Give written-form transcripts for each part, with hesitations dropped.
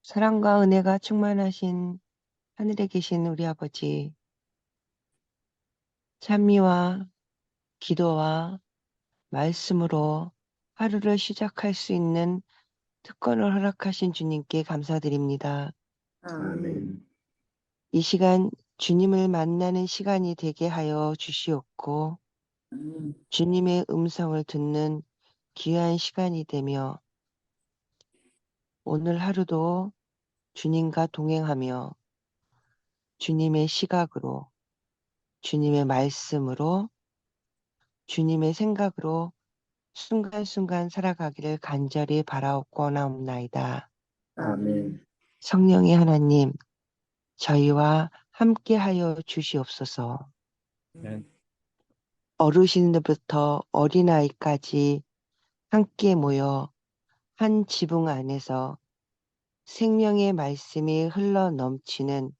사랑과 은혜가 충만하신 하늘에 계신 우리 아버지, 찬미와 기도와 말씀으로 하루를 시작할 수 있는 특권을 허락하신 주님께 감사드립니다. 아멘. 이 시간 주님을 만나는 시간이 되게 하여 주시옵고 주님의 음성을 듣는 귀한 시간이 되며 오늘 하루도 주님과 동행하며 주님의 시각으로 주님의 말씀으로 주님의 생각으로 순간순간 살아가기를 간절히 바라옵고나옵나이다. 아멘. 성령의 하나님, 저희와 함께하여 주시옵소서. 아멘. 어르신들부터 어린아이까지 함께 모여 한 지붕 안에서 생명의 말씀이 흘러 넘치는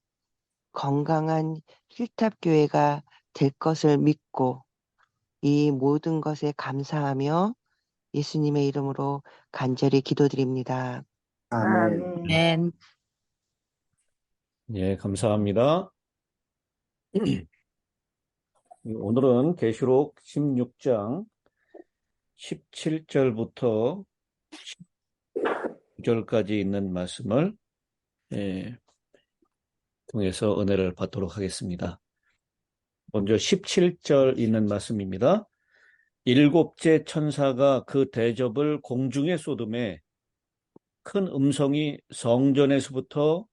건강한 힐탑교회가 될 것을 믿고 이 모든 것에 감사하며 예수님의 이름으로 간절히 기도드립니다. 아멘. 아멘. 예, 감사합니다. 오늘은 계시록 16장 17절부터 19절까지 있는 말씀을 통해서 은혜를 받도록 하겠습니다. 먼저 17절 있는 말씀입니다. 일곱째 천사가 그 대접을 공중에 쏟음에 큰 음성이 성전에서부터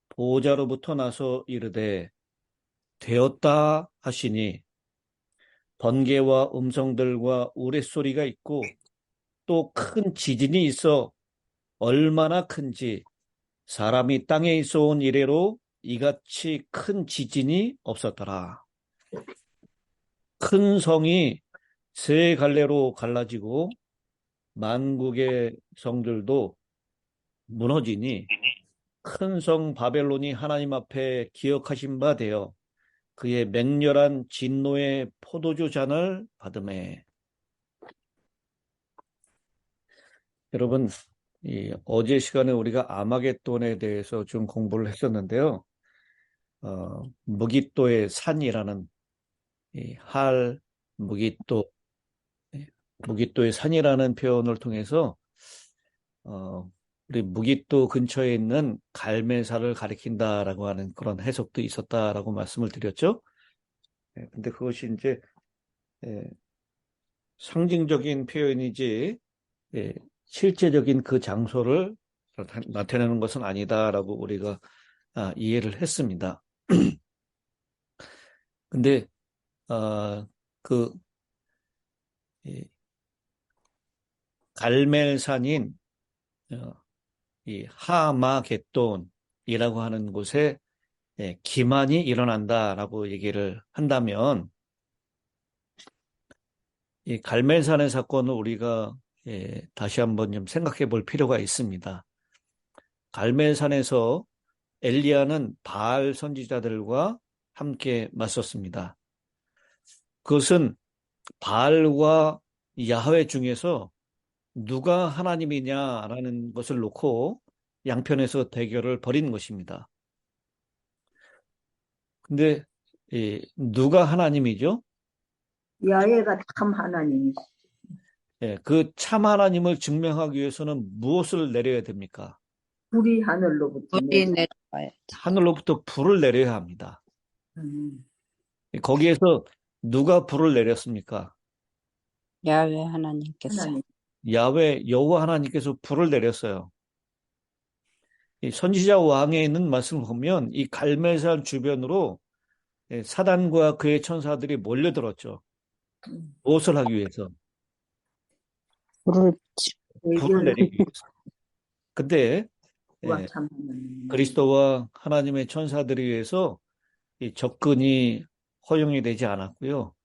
보좌로부터 나서 이르되 되었다 하시니 번개와 음성들과 우레소리가 있고 또 큰 지진이 있어 얼마나 큰지 사람이 땅에 있어 온 이래로 이같이 큰 지진이 없었더라. 큰 성이 세 갈래로 갈라지고 만국의 성들도 무너지니 큰 성 바벨론이 하나님 앞에 기억하신 바 되어 그의 맹렬한 진노의 포도주 잔을 받음에. 여러분, 어제 시간에 우리가 아마겟돈에 대해서 좀 공부를 했었는데요. 무기또의 산이라는 할 무기또, 무기또의 산이라는 표현을 통해서 우리 무기또 근처에 있는 갈매사를 가리킨다라고 하는 그런 해석도 있었다라고 말씀을 드렸죠. 근데 그것이 이제 상징적인 표현이지 실제적인 그 장소를 나타내는 것은 아니다라고 우리가 이해를 했습니다. 근데 그 갈멜산인 이 하마겟돈이라고 하는 곳에 기만이 일어난다라고 얘기를 한다면 이 갈멜산의 사건을 우리가 다시 한번 좀 생각해 볼 필요가 있습니다. 갈멜산에서 엘리야는 바알 선지자들과 함께 맞섰습니다. 그것은 바알과 야훼 중에서 누가 하나님이냐라는 것을 놓고 양편에서 대결을 벌인 것입니다. 근데 누가 하나님이죠? 야훼가 참 하나님이시죠. 그 참 하나님을 증명하기 위해서는 무엇을 내려야 됩니까? 불이 하늘로부터 내려와요. 하늘로부터 불을 내려야 합니다. 거기에서 누가 불을 내렸습니까? 야훼 하나님께서. 하나님. 야훼 여호와 하나님께서 불을 내렸어요. 이 선지자 왕에 있는 말씀을 보면 이 갈멜산 주변으로 사단과 그의 천사들이 몰려들었죠. 무엇을 하기 위해서? 불을 불을 내리기 위해서. 근데 와, 참 하나님. 그리스도와 하나님의 천사들에 의해서 이 접근이 허용이 되지 않았고요.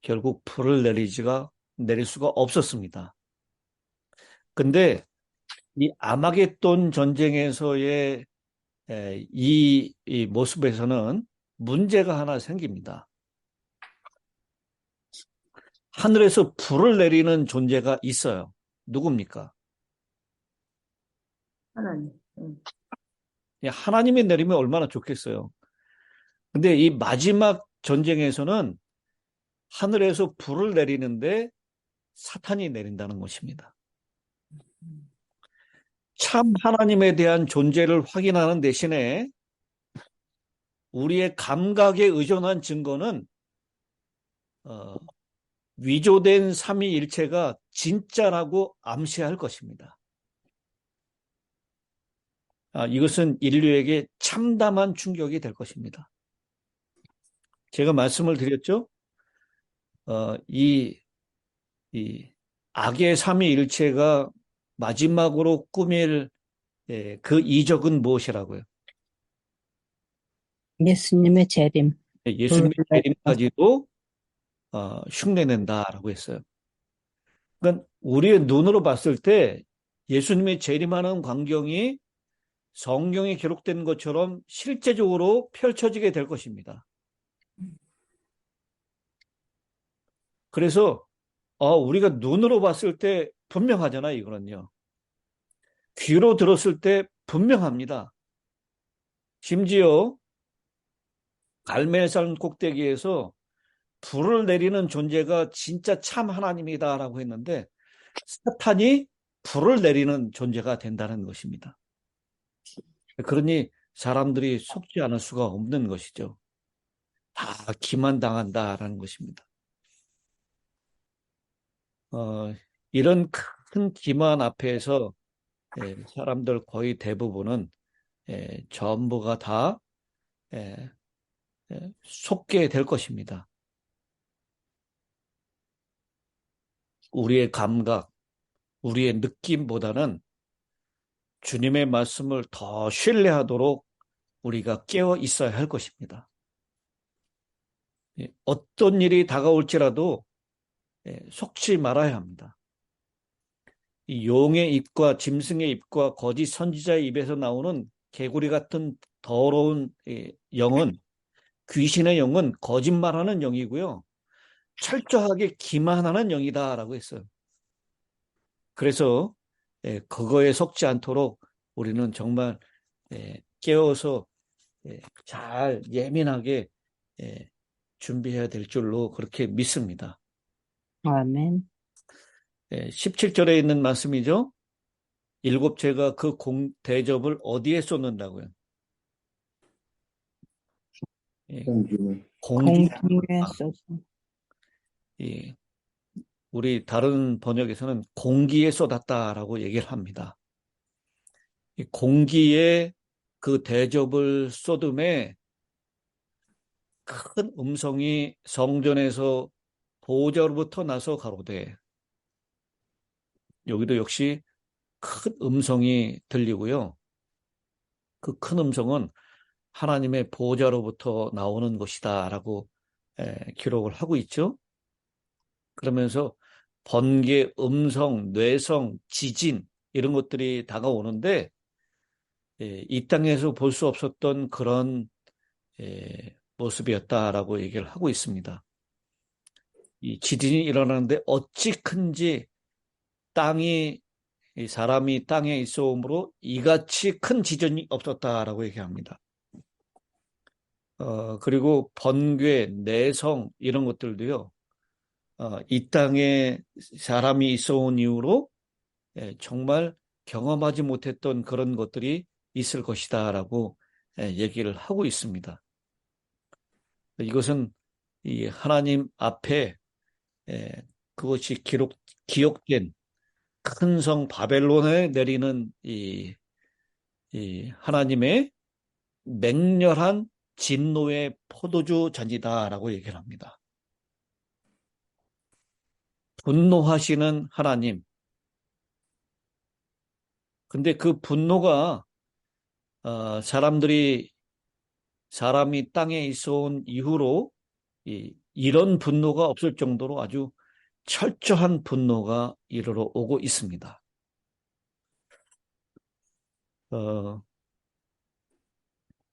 결국 불을 내릴 수가 없었습니다. 근데 이 아마겟돈 전쟁에서의 이 모습에서는 문제가 하나 생깁니다. 하늘에서 불을 내리는 존재가 있어요. 누굽니까? 하나님. 하나님이 내리면 얼마나 좋겠어요. 근데 이 마지막 전쟁에서는 하늘에서 불을 내리는데 사탄이 내린다는 것입니다. 참 하나님에 대한 존재를 확인하는 대신에 우리의 감각에 의존한 증거는 위조된 삼위일체가 진짜라고 암시할 것입니다. 이것은 인류에게 참담한 충격이 될 것입니다. 제가 말씀을 드렸죠? 이 악의 삼위일체가 마지막으로 꾸밀 그 이적은 무엇이라고요? 예수님의 재림. 예수님의 재림까지도 흉내낸다라고 했어요. 그러니까 우리의 눈으로 봤을 때 예수님의 재림하는 광경이 성경에 기록된 것처럼 실제적으로 펼쳐지게 될 것입니다. 그래서 우리가 눈으로 봤을 때 분명하잖아요, 이거는요. 귀로 들었을 때 분명합니다. 심지어 갈멜산 꼭대기에서 불을 내리는 존재가 진짜 참 하나님이다라고 했는데 사탄이 불을 내리는 존재가 된다는 것입니다. 그러니 사람들이 속지 않을 수가 없는 것이죠. 다 기만당한다라는 것입니다. 이런 큰 기만 앞에서 사람들 거의 대부분은 전부가 다 속게 될 것입니다. 우리의 감각, 우리의 느낌보다는 주님의 말씀을 더 신뢰하도록 우리가 깨어 있어야 할 것입니다. 어떤 일이 다가올지라도 속지 말아야 합니다. 이 용의 입과 짐승의 입과 거짓 선지자의 입에서 나오는 개구리 같은 더러운 영은, 귀신의 영은 거짓말하는 영이고요. 철저하게 기만하는 영이다라고 했어요. 그래서 그거에 속지 않도록 우리는 정말 깨어서 잘 예민하게 준비해야 될 줄로 그렇게 믿습니다. 아멘. 17절에 있는 말씀이죠. 일곱째가 그 대접을 어디에 쏟는다고요? 공중에 쏟아. 우리 다른 번역에서는 공기에 쏟았다라고 얘기를 합니다. 이 공기에 그 대접을 쏟음에 큰 음성이 성전에서 보좌로부터 나서 가로되, 여기도 역시 큰 음성이 들리고요. 그 큰 음성은 하나님의 보좌로부터 나오는 것이다 라고 기록을 하고 있죠. 그러면서 번개, 음성, 뇌성, 지진 이런 것들이 다가오는데 이 땅에서 볼 수 없었던 그런 모습이었다라고 얘기를 하고 있습니다. 이 지진이 일어나는데 어찌 큰지 사람이 땅에 있어오므로 이같이 큰 지진이 없었다라고 얘기합니다. 그리고 번개, 내성 이런 것들도요. 이 땅에 사람이 있어온 이후로 정말 경험하지 못했던 그런 것들이 있을 것이다라고 얘기를 하고 있습니다. 이것은 이 하나님 앞에 그것이 기록된 큰 성 바벨론에 내리는 이 하나님의 맹렬한 진노의 포도주 잔이다라고 얘기를 합니다. 분노하시는 하나님. 근데 그 분노가 사람이 땅에 있어온 이후로 이런 분노가 없을 정도로 아주 철저한 분노가 이르러 오고 있습니다.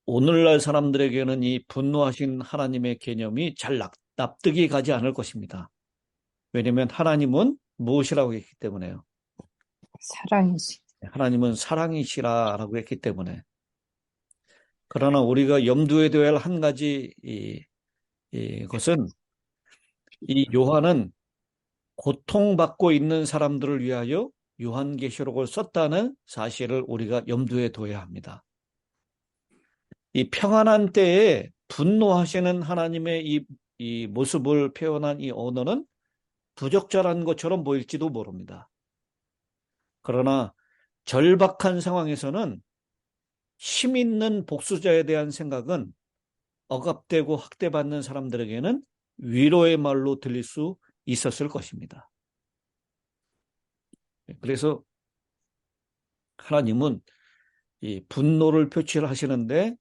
오늘날 사람들에게는 이 분노하신 하나님의 개념이 잘 납득이 가지 않을 것입니다. 왜냐하면 하나님은 무엇이라고 했기 때문에요. 사랑이시. 하나님은 사랑이시라라고 했기 때문에. 그러나 우리가 염두에 둬야 할 한 가지 것은 이 요한은 고통받고 있는 사람들을 위하여 요한계시록을 썼다는 사실을 우리가 염두에 둬야 합니다. 이 평안한 때에 분노하시는 하나님의 이 모습을 표현한 이 언어는 부적절한 것처럼 보일지도 모릅니다. 그러나 절박한 상황에서는 힘 있는 복수자에 대한 생각은 억압되고 학대받는 사람들에게는 위로의 말로 들릴 수 있었을 것입니다. 그래서 하나님은 이 분노를 표출하시는데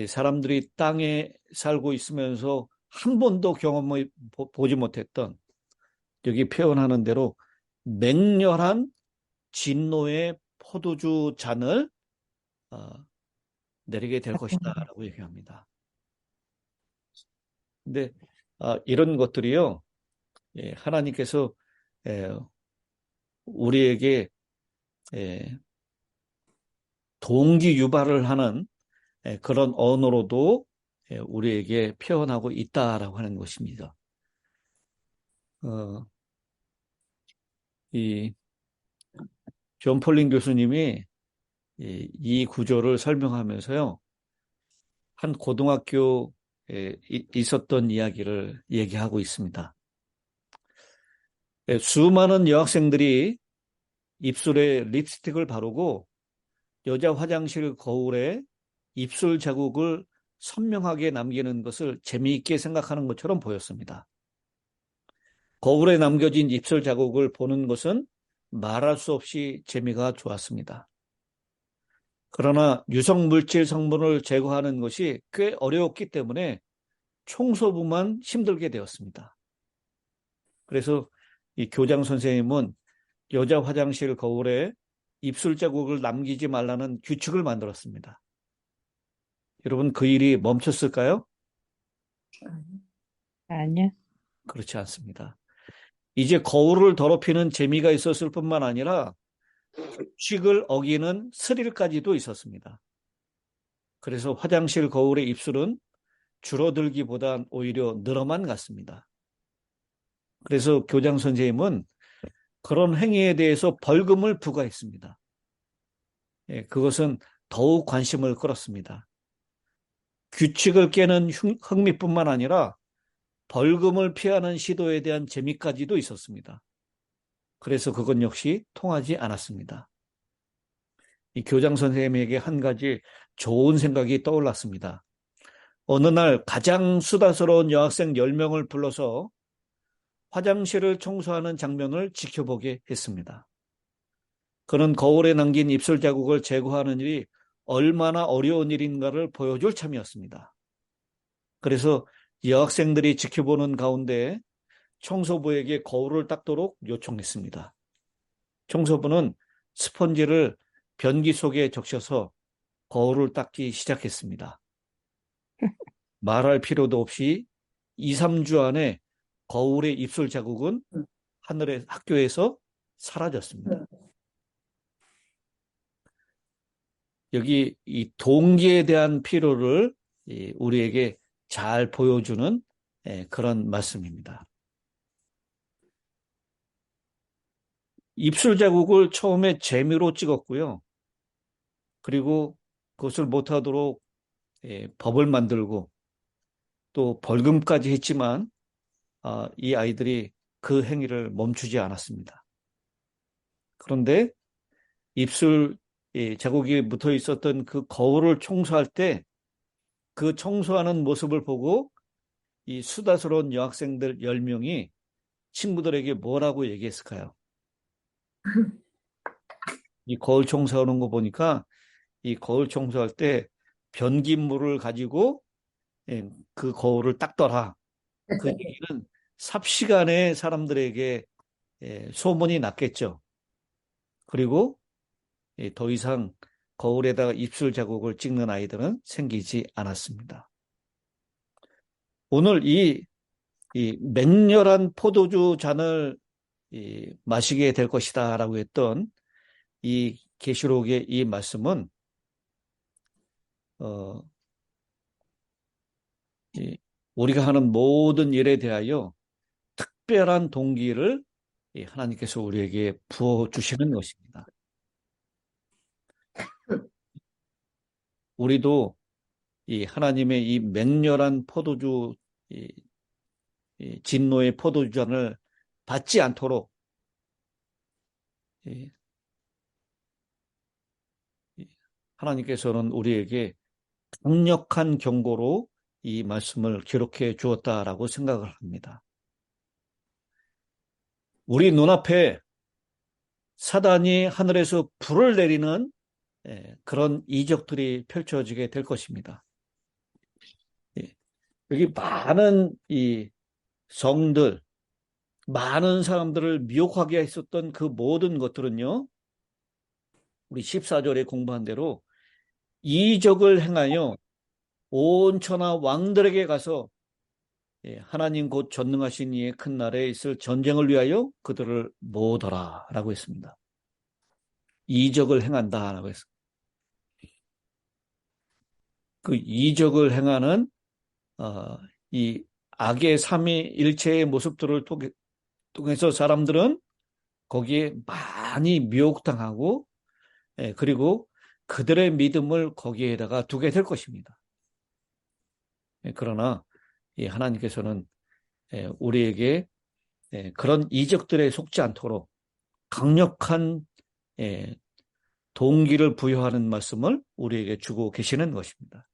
사람들이 땅에 살고 있으면서 한 번도 경험해 보지 못했던, 여기 표현하는 대로 맹렬한 진노의 포도주 잔을 내리게 될 것이다 라고 얘기합니다. 근데 이런 것들이요, 하나님께서 우리에게 동기 유발을 하는 그런 언어로도 우리에게 표현하고 있다라고 하는 것입니다. 이 존 폴링 교수님이 이 구조를 설명하면서요, 한 고등학교에 있었던 이야기를 얘기하고 있습니다. 수많은 여학생들이 입술에 립스틱을 바르고 여자 화장실 거울에 입술 자국을 선명하게 남기는 것을 재미있게 생각하는 것처럼 보였습니다. 거울에 남겨진 입술 자국을 보는 것은 말할 수 없이 재미가 좋았습니다. 그러나 유성물질 성분을 제거하는 것이 꽤 어려웠기 때문에 청소부만 힘들게 되었습니다. 그래서 이 교장 선생님은 여자 화장실 거울에 입술 자국을 남기지 말라는 규칙을 만들었습니다. 여러분, 그 일이 멈췄을까요? 아니요. 그렇지 않습니다. 이제 거울을 더럽히는 재미가 있었을 뿐만 아니라 규칙을 어기는 스릴까지도 있었습니다. 그래서 화장실 거울의 입술은 줄어들기보단 오히려 늘어만 갔습니다. 그래서 교장 선생님은 그런 행위에 대해서 벌금을 부과했습니다. 그것은 더욱 관심을 끌었습니다. 규칙을 깨는 흥미뿐만 아니라 벌금을 피하는 시도에 대한 재미까지도 있었습니다. 그래서 그건 역시 통하지 않았습니다. 이 교장 선생님에게 한 가지 좋은 생각이 떠올랐습니다. 어느 날 가장 수다스러운 여학생 10명을 불러서 화장실을 청소하는 장면을 지켜보게 했습니다. 그는 거울에 남긴 입술 자국을 제거하는 일이 얼마나 어려운 일인가를 보여줄 참이었습니다. 그래서 여학생들이 지켜보는 가운데 청소부에게 거울을 닦도록 요청했습니다. 청소부는 스펀지를 변기 속에 적셔서 거울을 닦기 시작했습니다. 말할 필요도 없이 2, 3주 안에 거울의 입술 자국은 학교에서 사라졌습니다. 여기 이 동기에 대한 필요를 우리에게 잘 보여주는 그런 말씀입니다. 입술 자국을 처음에 재미로 찍었고요. 그리고 그것을 못하도록 법을 만들고 또 벌금까지 했지만 이 아이들이 그 행위를 멈추지 않았습니다. 그런데 입술 자국이 묻어 있었던 그 거울을 청소할 때 그 청소하는 모습을 보고 이 수다스러운 여학생들 10명이 친구들에게 뭐라고 얘기했을까요? 이 거울 청소하는 거 보니까 이 거울 청소할 때 변기물을 가지고 그 거울을 닦더라. 그 얘기는 삽시간에 사람들에게 소문이 났겠죠. 그리고 더 이상 거울에다가 입술 자국을 찍는 아이들은 생기지 않았습니다. 오늘 이 맹렬한 포도주 잔을 마시게 될 것이다 라고 했던 이 계시록의 이 말씀은 우리가 하는 모든 일에 대하여 특별한 동기를 하나님께서 우리에게 부어주시는 것입니다. 우리도 이 하나님의 이 맹렬한 포도주, 이 진노의 포도주잔을 받지 않도록 하나님께서는 우리에게 강력한 경고로 이 말씀을 기록해 주었다라고 생각을 합니다. 우리 눈앞에 사단이 하늘에서 불을 내리는 그런 이적들이 펼쳐지게 될 것입니다. 여기 많은 이 성들, 많은 사람들을 미혹하게 했었던 그 모든 것들은요, 우리 14절에 공부한 대로 이적을 행하여 온 천하 왕들에게 가서 하나님 곧 전능하신 이의 큰 날에 있을 전쟁을 위하여 그들을 모으더라 라고 했습니다. 이적을 행한다 라고 했습니다. 그 이적을 행하는 이 악의 삼위일체의 모습들을 통해서 사람들은 거기에 많이 미혹당하고 그리고 그들의 믿음을 거기에다가 두게 될 것입니다. 그러나 하나님께서는 우리에게 그런 이적들에 속지 않도록 강력한 동기를 부여하는 말씀을 우리에게 주고 계시는 것입니다.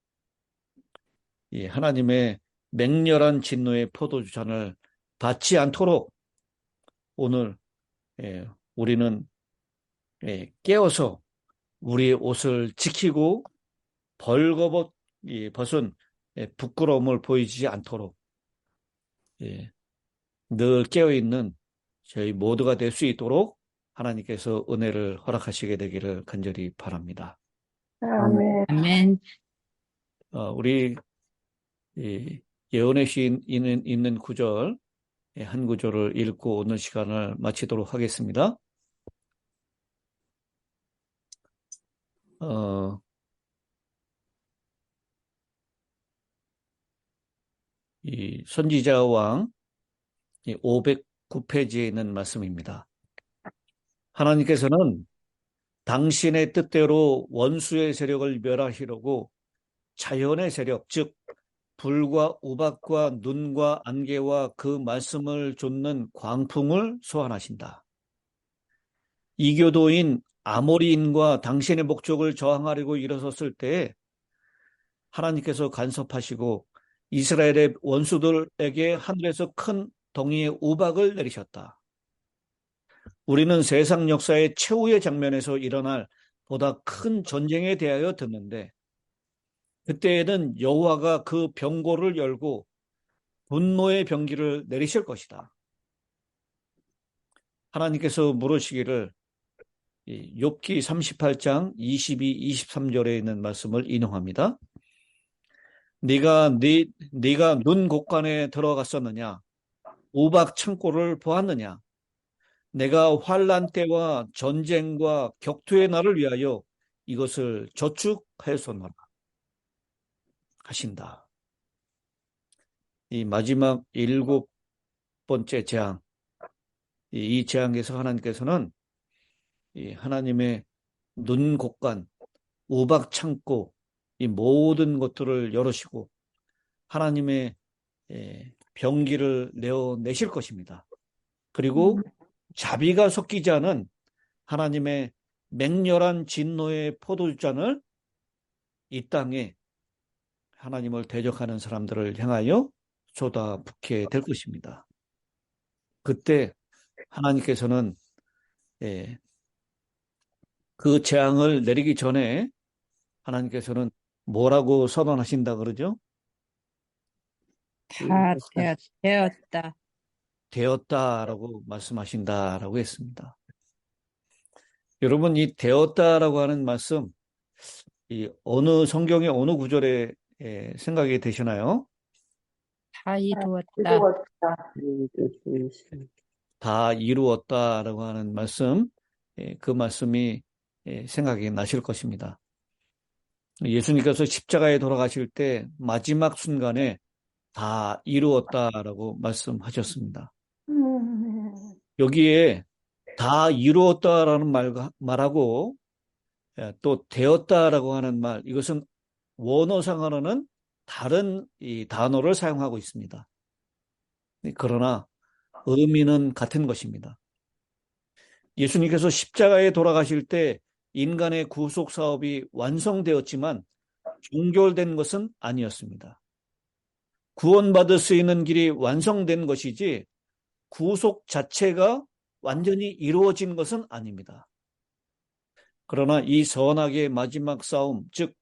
하나님의 맹렬한 진노의 포도주잔을 받지 않도록 오늘 우리는 깨어서 우리의 옷을 지키고 벌거벗은 부끄러움을 보이지 않도록 늘 깨어있는 저희 모두가 될 수 있도록 하나님께서 은혜를 허락하시게 되기를 간절히 바랍니다. 아멘. 아멘. 우리 예언의 시인 있는 구절 한 구절을 읽고 오늘 시간을 마치도록 하겠습니다. 이 선지자 왕 509페이지에 있는 말씀입니다. 하나님께서는 당신의 뜻대로 원수의 세력을 멸하시려고 자연의 세력, 즉 불과 우박과 눈과 안개와 그 말씀을 좇는 광풍을 소환하신다. 이교도인 아모리인과 당신의 목적을 저항하려고 일어섰을 때에 하나님께서 간섭하시고 이스라엘의 원수들에게 하늘에서 큰 동이의 우박을 내리셨다. 우리는 세상 역사의 최후의 장면에서 일어날 보다 큰 전쟁에 대하여 듣는데 그때에는 여호와가 그 병고를 열고 분노의 병기를 내리실 것이다. 하나님께서 물으시기를 욥기 38장 22, 23절에 있는 말씀을 인용합니다. 네가 눈 곳간에 들어갔었느냐? 우박 창고를 보았느냐? 내가 환난 때와 전쟁과 격투의 날을 위하여 이것을 저축하였었노라 하신다. 이 마지막 7번째 재앙, 이 재앙에서 하나님께서는 이 하나님의 눈 곳간, 우박 창고, 이 모든 것들을 열으시고 하나님의 병기를 내어내실 것입니다. 그리고 자비가 섞이지 않은 하나님의 맹렬한 진노의 포도주잔을 이 땅에 하나님을 대적하는 사람들을 향하여 쏟아붓게 될 것입니다. 그때 하나님께서는 그 재앙을 내리기 전에 하나님께서는 뭐라고 선언하신다 그러죠? 다 되었다. 되었다라고 말씀하신다라고 했습니다. 여러분, 이 되었다라고 하는 말씀, 이 어느 성경의 어느 구절에 생각이 되시나요? 다 이루었다. 다 이루었다라고 하는 말씀, 그 말씀이 생각이 나실 것입니다. 예수님께서 십자가에 돌아가실 때 마지막 순간에 다 이루었다라고 말씀하셨습니다. 여기에 다 이루었다라는 말하고 또 되었다라고 하는 말, 이것은 원어상으로는 다른 이 단어를 사용하고 있습니다. 그러나 의미는 같은 것입니다. 예수님께서 십자가에 돌아가실 때 인간의 구속 사업이 완성되었지만 종결된 것은 아니었습니다. 구원받을 수 있는 길이 완성된 것이지 구속 자체가 완전히 이루어진 것은 아닙니다. 그러나 이 선악의 마지막 싸움, 즉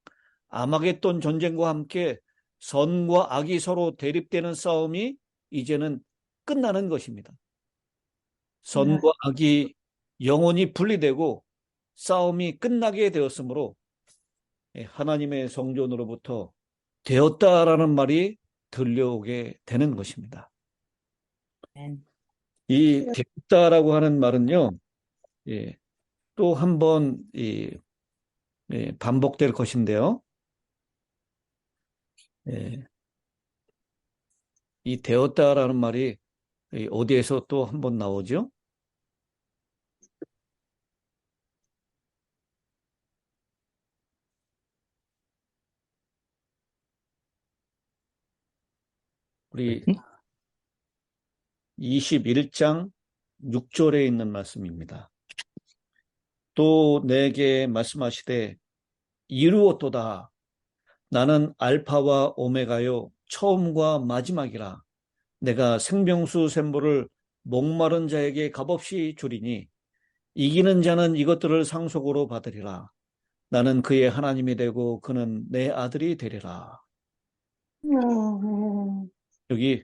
아마겟돈 전쟁과 함께 선과 악이 서로 대립되는 싸움이 이제는 끝나는 것입니다. 선과 악이 영원히 분리되고 싸움이 끝나게 되었으므로 하나님의 성전으로부터 되었다라는 말이 들려오게 되는 것입니다. 이 되었다라고 하는 말은요, 또 한 번 반복될 것인데요. 이 되었다라는 말이 어디에서 또 한 번 나오죠? 우리 21장 6절에 있는 말씀입니다. 또 내게 말씀하시되 이루었도다. 나는 알파와 오메가요 처음과 마지막이라. 내가 생명수 샘물을 목마른 자에게 값없이 주리니 이기는 자는 이것들을 상속으로 받으리라. 나는 그의 하나님이 되고 그는 내 아들이 되리라. 여기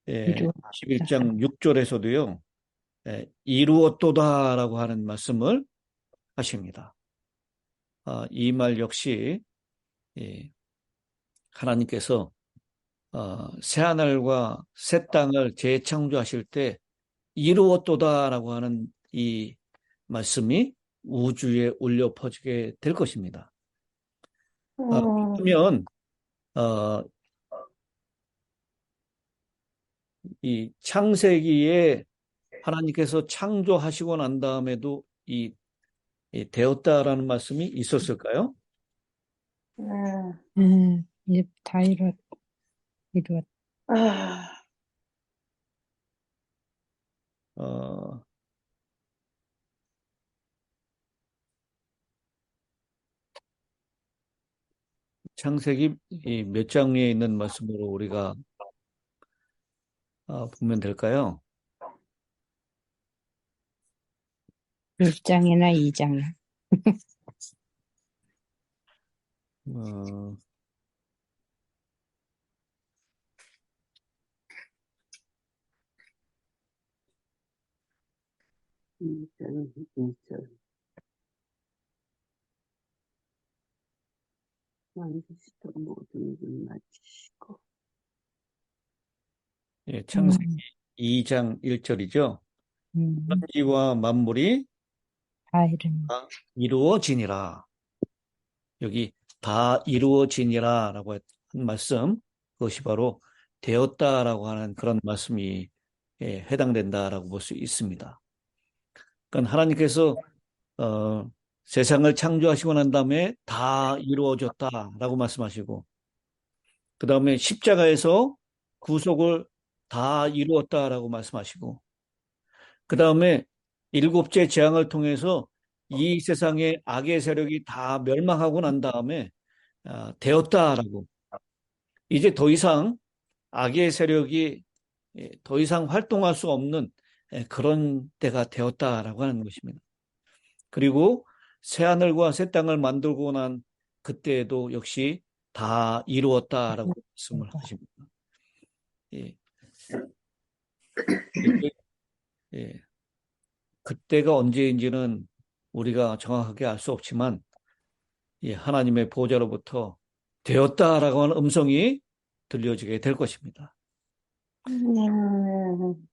11장 6절에서도요. 이루었도다라고 하는 말씀을 하십니다. 이 말 역시 하나님께서 새하늘과 새 땅을 재창조하실 때 이루었도다라고 하는 이 말씀이 우주에 울려 퍼지게 될 것입니다. 그러면 이 창세기에 하나님께서 창조하시고 난 다음에도 이 되었다라는 말씀이 있었을까요? 다 이루었. 창세기 몇 장에 있는 말씀으로 우리가 보면 될까요? 1장이나 2장. 창세기 2장 1절이죠. 천지와 만물이 다 이루어지니라. 여기 다 이루어지니라 라고 한 말씀, 그것이 바로 되었다라고 하는 그런 말씀이 해당된다라고 볼 수 있습니다. 그러니까 하나님께서 세상을 창조하시고 난 다음에 다 이루어졌다라고 말씀하시고, 그 다음에 십자가에서 구속을 다 이루었다라고 말씀하시고, 그 다음에 일곱째 재앙을 통해서 이 세상의 악의 세력이 다 멸망하고 난 다음에 되었다라고, 이제 더 이상 악의 세력이 더 이상 활동할 수 없는 그런 때가 되었다라고 하는 것입니다. 그리고 새하늘과 새 땅을 만들고 난 그때에도 역시 다 이루었다라고 말씀을 하십니다. 그때가 언제인지는 우리가 정확하게 알 수 없지만 하나님의 보좌로부터 되었다라고 하는 음성이 들려지게 될 것입니다.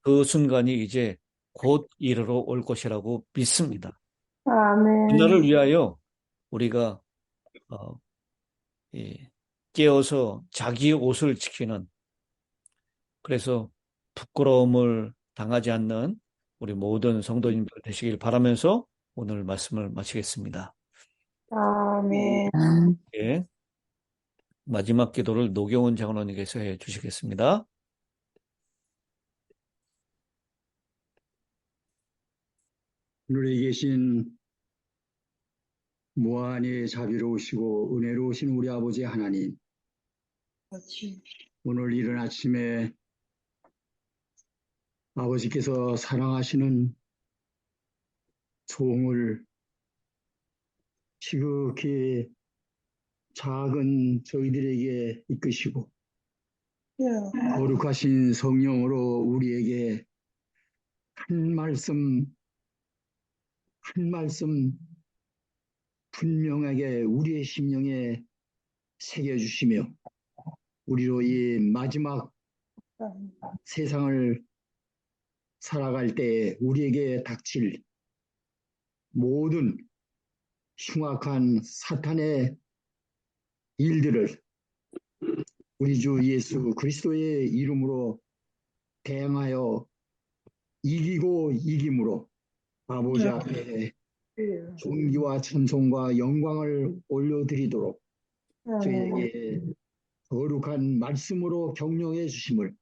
그 순간이 이제 곧 이르러 올 것이라고 믿습니다. 그날을 위하여 우리가 깨어서 자기 옷을 지키는, 그래서 부끄러움을 당하지 않는 우리 모든 성도님들 되시길 바라면서 오늘 말씀을 마치겠습니다. 아멘. 예. 마지막 기도를 노경훈 장로님께서 해 주시겠습니다. 하늘에 계신 무한히 자비로우시고 은혜로우신 우리 아버지 하나님, 오늘 이른 아침에 아버지께서 사랑하시는 종을 지극히 작은 저희들에게 이끄시고 거룩하신 성령으로 우리에게 한 말씀 한 말씀 분명하게 우리의 심령에 새겨주시며 우리로 이 마지막 세상을 살아갈 때 우리에게 닥칠 모든 흉악한 사탄의 일들을 우리 주 예수 그리스도의 이름으로 대항하여 이기고 이김으로 아버지 앞에 존귀와 찬송과 영광을 올려드리도록 저희에게 거룩한 말씀으로 격려해 주심을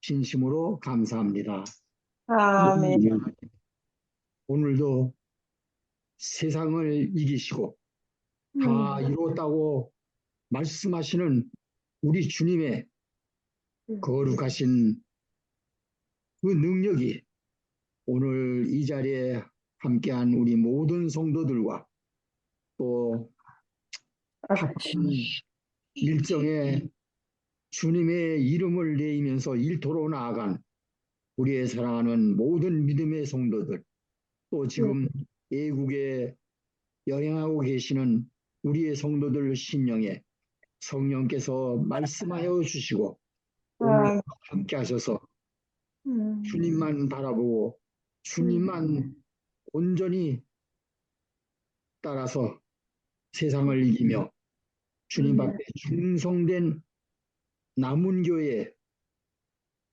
진심으로 감사합니다. 아멘. 오늘도 세상을 이기시고 다 이루었다고 말씀하시는 우리 주님의 거룩하신 그 능력이 오늘 이 자리에 함께한 우리 모든 성도들과 또 바쁜 일정에 주님의 이름을 내이면서 일터로 나아간 우리의 사랑하는 모든 믿음의 성도들, 또 지금 외국에 여행하고 계시는 우리의 성도들 심령에 성령께서 말씀하여 주시고 오늘 함께 하셔서 주님만 바라보고 주님만 온전히 따라서 세상을 이기며 주님 앞에 충성된 남은 교회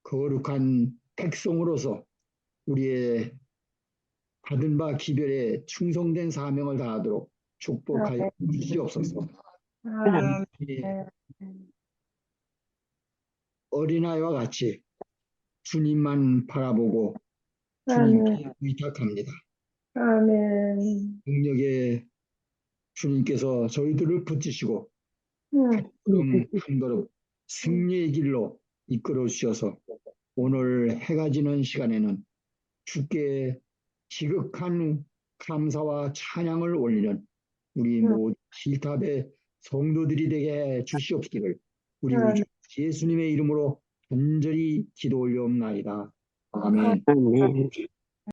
거룩한 백성으로서 우리의 받은 바 기별에 충성된 사명을 다하도록 축복하여 주시옵소서. 어린아이와 같이 주님만 바라보고 주님께 의탁합니다. 아멘. 능력에 주님께서 저희들을 붙이시고 한 걸음 한 걸음 승리의 길로 이끌어 주셔서 오늘 해가 지는 시간에는 주께 지극한 감사와 찬양을 올리는 우리 모든 실탑의 성도들이 되게 주시옵기를 우리 주 예수님의 이름으로 간절히 기도 올려옵나이다. 아멘.